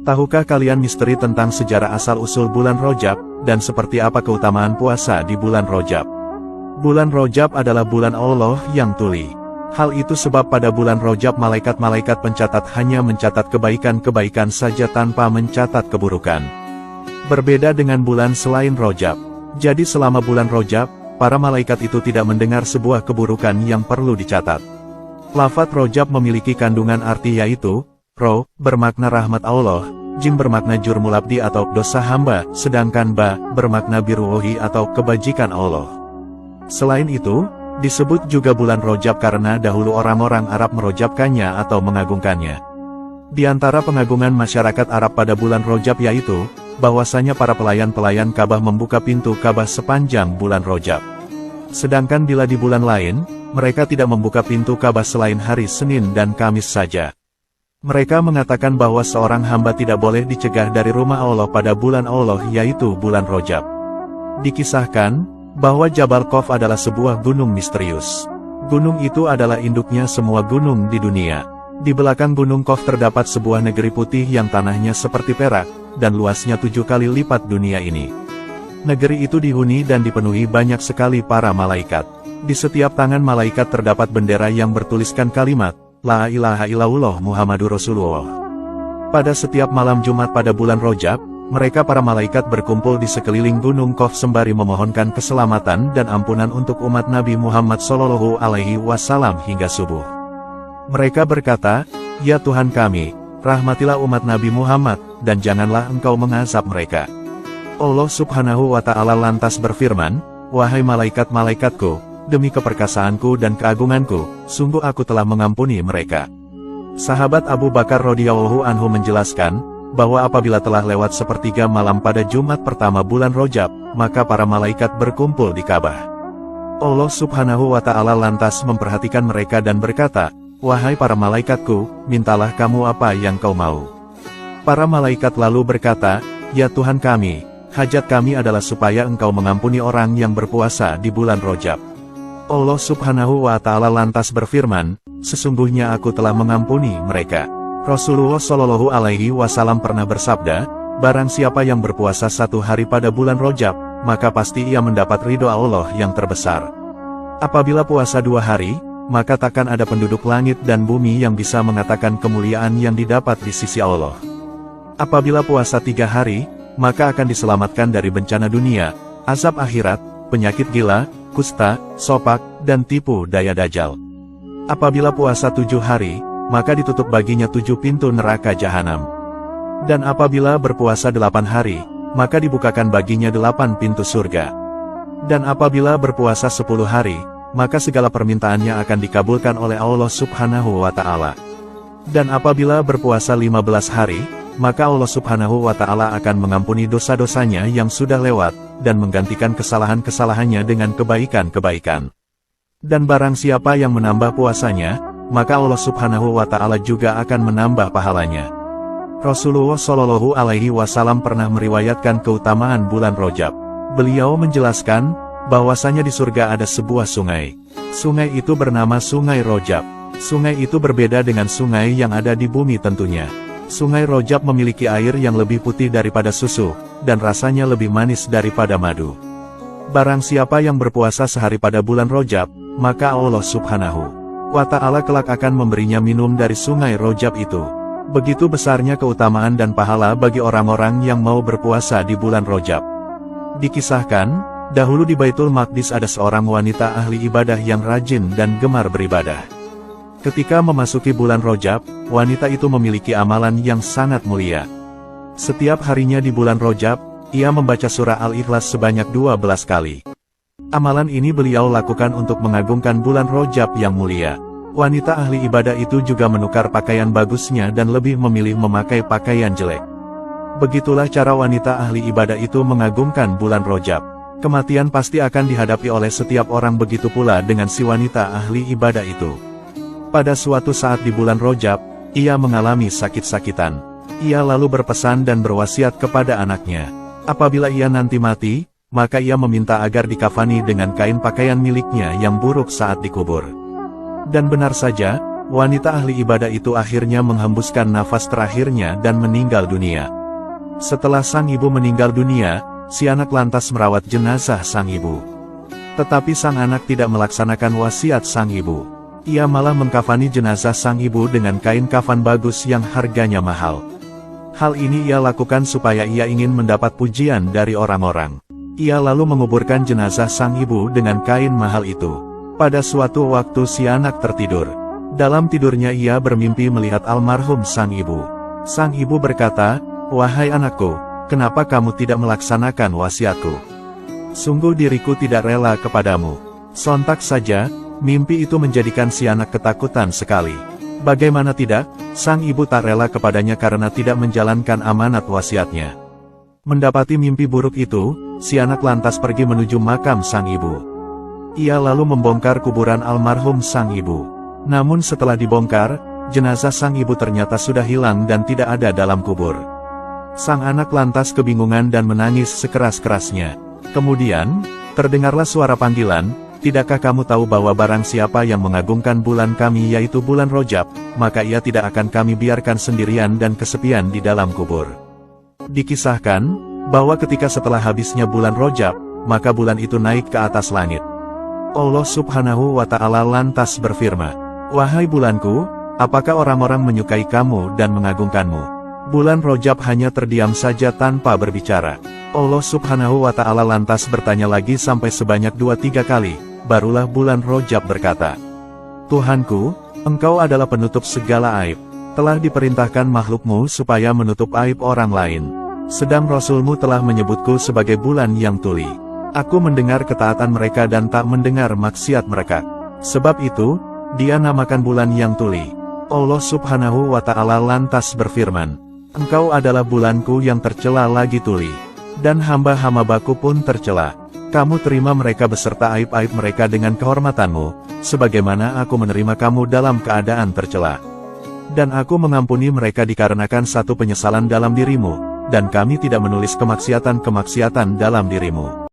Tahukah kalian misteri tentang sejarah asal-usul bulan Rajab, dan seperti apa keutamaan puasa di bulan Rajab? Bulan Rajab adalah bulan Allah yang tuli. Hal itu sebab pada bulan Rajab malaikat-malaikat pencatat hanya mencatat kebaikan-kebaikan saja tanpa mencatat keburukan. Berbeda dengan bulan selain Rajab. Jadi selama bulan Rajab, para malaikat itu tidak mendengar sebuah keburukan yang perlu dicatat. Lafaz Rajab memiliki kandungan arti yaitu, Ro, bermakna rahmat Allah, Jim bermakna jurmul abdi atau dosa hamba, sedangkan Ba, bermakna biruhi atau kebajikan Allah. Selain itu, disebut juga bulan Rajab karena dahulu orang-orang Arab merojabkannya atau mengagungkannya. Di antara pengagungan masyarakat Arab pada bulan Rajab yaitu, bahwasanya para pelayan-pelayan Ka'bah membuka pintu Ka'bah sepanjang bulan Rajab. Sedangkan bila di bulan lain, mereka tidak membuka pintu Ka'bah selain hari Senin dan Kamis saja. Mereka mengatakan bahwa seorang hamba tidak boleh dicegah dari rumah Allah pada bulan Allah yaitu bulan Rajab. Dikisahkan, bahwa Jabal Qaf adalah sebuah gunung misterius. Gunung itu adalah induknya semua gunung di dunia. Di belakang gunung Qaf terdapat sebuah negeri putih yang tanahnya seperti perak, dan luasnya 7 kali lipat dunia ini. Negeri itu dihuni dan dipenuhi banyak sekali para malaikat. Di setiap tangan malaikat terdapat bendera yang bertuliskan kalimat, La ilaha illallah Muhammadur Rasulullah. Pada setiap malam Jumat pada bulan Rajab, mereka para malaikat berkumpul di sekeliling gunung Qaf sembari memohonkan keselamatan dan ampunan untuk umat Nabi Muhammad SAW hingga subuh. Mereka berkata, Ya Tuhan kami, rahmatilah umat Nabi Muhammad, dan janganlah Engkau mengazab mereka. Allah Subhanahu wa Ta'ala lantas berfirman, Wahai malaikat-malaikatku, demi keperkasaanku dan keagunganku, sungguh aku telah mengampuni mereka. Sahabat Abu Bakar radhiyallahu anhu menjelaskan, bahwa apabila telah lewat sepertiga malam pada Jumat pertama bulan Rajab, maka para malaikat berkumpul di Ka'bah. Allah Subhanahu wa Ta'ala lantas memperhatikan mereka dan berkata, Wahai para malaikatku, mintalah kamu apa yang kau mau. Para malaikat lalu berkata, Ya Tuhan kami, hajat kami adalah supaya Engkau mengampuni orang yang berpuasa di bulan Rajab. Allah Subhanahu wa Ta'ala lantas berfirman, Sesungguhnya aku telah mengampuni mereka. Rasulullah Shallallahu Alaihi Wasallam pernah bersabda, Barang siapa yang berpuasa 1 hari pada bulan Rajab, maka pasti ia mendapat ridho Allah yang terbesar. Apabila puasa 2 hari, maka takkan ada penduduk langit dan bumi yang bisa mengatakan kemuliaan yang didapat di sisi Allah. Apabila puasa 3 hari, maka akan diselamatkan dari bencana dunia, azab akhirat, penyakit gila, kusta, sopak, dan tipu daya dajjal. Apabila puasa 7 hari, maka ditutup baginya 7 pintu neraka jahanam. Dan apabila berpuasa 8 hari, maka dibukakan baginya 8 pintu surga. Dan apabila berpuasa 10 hari, maka segala permintaannya akan dikabulkan oleh Allah Subhanahu wa Ta'ala. Dan apabila berpuasa 15 hari, maka Allah Subhanahu wa Ta'ala akan mengampuni dosa-dosanya yang sudah lewat, dan menggantikan kesalahan-kesalahannya dengan kebaikan-kebaikan. Dan barang siapa yang menambah puasanya, maka Allah Subhanahu wa Ta'ala juga akan menambah pahalanya. Rasulullah Shallallahu Alaihi Wasallam pernah meriwayatkan keutamaan bulan Rajab. Beliau menjelaskan, bahwasanya di surga ada sebuah sungai. Sungai itu bernama Sungai Rajab. Sungai itu berbeda dengan sungai yang ada di bumi tentunya. Sungai Rajab memiliki air yang lebih putih daripada susu, dan rasanya lebih manis daripada madu. Barang siapa yang berpuasa sehari pada bulan Rajab, maka Allah Subhanahu wa Ta'ala kelak akan memberinya minum dari Sungai Rajab itu. Begitu besarnya keutamaan dan pahala bagi orang-orang yang mau berpuasa di bulan Rajab. Dikisahkan, dahulu di Baitul Maqdis ada seorang wanita ahli ibadah yang rajin dan gemar beribadah. Ketika memasuki bulan Rajab, wanita itu memiliki amalan yang sangat mulia. Setiap harinya di bulan Rajab, ia membaca surah Al-Ikhlas sebanyak 12 kali. Amalan ini beliau lakukan untuk mengagungkan bulan Rajab yang mulia. Wanita ahli ibadah itu juga menukar pakaian bagusnya dan lebih memilih memakai pakaian jelek. Begitulah cara wanita ahli ibadah itu mengagungkan bulan Rajab. Kematian pasti akan dihadapi oleh setiap orang, begitu pula dengan si wanita ahli ibadah itu. Pada suatu saat di bulan Rajab, ia mengalami sakit-sakitan. Ia lalu berpesan dan berwasiat kepada anaknya. Apabila ia nanti mati, maka ia meminta agar dikafani dengan kain pakaian miliknya yang buruk saat dikubur. Dan benar saja, wanita ahli ibadah itu akhirnya menghembuskan nafas terakhirnya dan meninggal dunia. Setelah sang ibu meninggal dunia, si anak lantas merawat jenazah sang ibu. Tetapi sang anak tidak melaksanakan wasiat sang ibu. Ia malah mengkafani jenazah sang ibu dengan kain kafan bagus yang harganya mahal. Hal ini ia lakukan supaya ia ingin mendapat pujian dari orang-orang. Ia lalu menguburkan jenazah sang ibu dengan kain mahal itu. Pada suatu waktu si anak tertidur. Dalam tidurnya ia bermimpi melihat almarhum sang ibu. Sang ibu berkata, "Wahai anakku, kenapa kamu tidak melaksanakan wasiatku? Sungguh diriku tidak rela kepadamu." Sontak saja, mimpi itu menjadikan si anak ketakutan sekali. Bagaimana tidak, sang ibu tak rela kepadanya karena tidak menjalankan amanat wasiatnya. Mendapati mimpi buruk itu, si anak lantas pergi menuju makam sang ibu. Ia lalu membongkar kuburan almarhum sang ibu. Namun setelah dibongkar, jenazah sang ibu ternyata sudah hilang dan tidak ada dalam kubur. Sang anak lantas kebingungan dan menangis sekeras-kerasnya. Kemudian, terdengarlah suara panggilan, "Tidakkah kamu tahu bahwa barang siapa yang mengagungkan bulan kami yaitu bulan Rojab, maka ia tidak akan kami biarkan sendirian dan kesepian di dalam kubur." Dikisahkan, bahwa ketika setelah habisnya bulan Rojab, maka bulan itu naik ke atas langit. Allah Subhanahu wa Ta'ala lantas berfirman, "Wahai bulanku, apakah orang-orang menyukai kamu dan mengagungkanmu?" Bulan Rojab hanya terdiam saja tanpa berbicara. Allah Subhanahu wa Ta'ala lantas bertanya lagi sampai sebanyak 2-3 kali, barulah bulan Rojab berkata, "Tuhanku, Engkau adalah penutup segala aib. Telah diperintahkan makhlukmu supaya menutup aib orang lain. Sedang Rasulmu telah menyebutku sebagai bulan yang tuli. Aku mendengar ketaatan mereka dan tak mendengar maksiat mereka. Sebab itu, Dia namakan bulan yang tuli." Allah Subhanahu wa Ta'ala lantas berfirman, "Engkau adalah bulanku yang tercela lagi tuli. Dan hamba-hambaku pun tercela. Kamu terima mereka beserta aib-aib mereka dengan kehormatanmu, sebagaimana aku menerima kamu dalam keadaan tercela. Dan aku mengampuni mereka dikarenakan satu penyesalan dalam dirimu, dan kami tidak menulis kemaksiatan-kemaksiatan dalam dirimu."